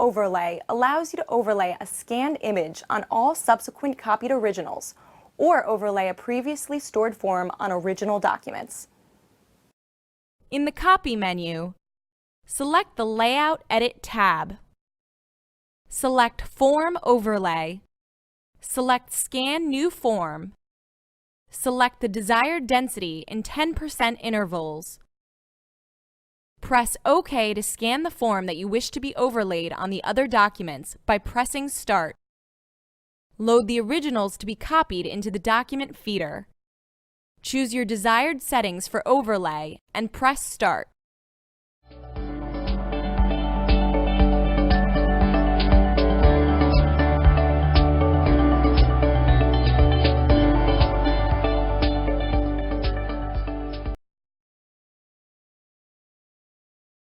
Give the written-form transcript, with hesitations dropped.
Overlay allows you to overlay a scanned image on all subsequent copied originals, or overlay a previously stored form on original documents. In the Copy menu, select the Layout Edit tab. Select Form Overlay. Select Scan New Form. Select the desired density in 10% intervals. Press OK to scan the form that you wish to be overlaid on the other documents by pressing Start. Load the originals to be copied into the document feeder. Choose your desired settings for overlay and press Start.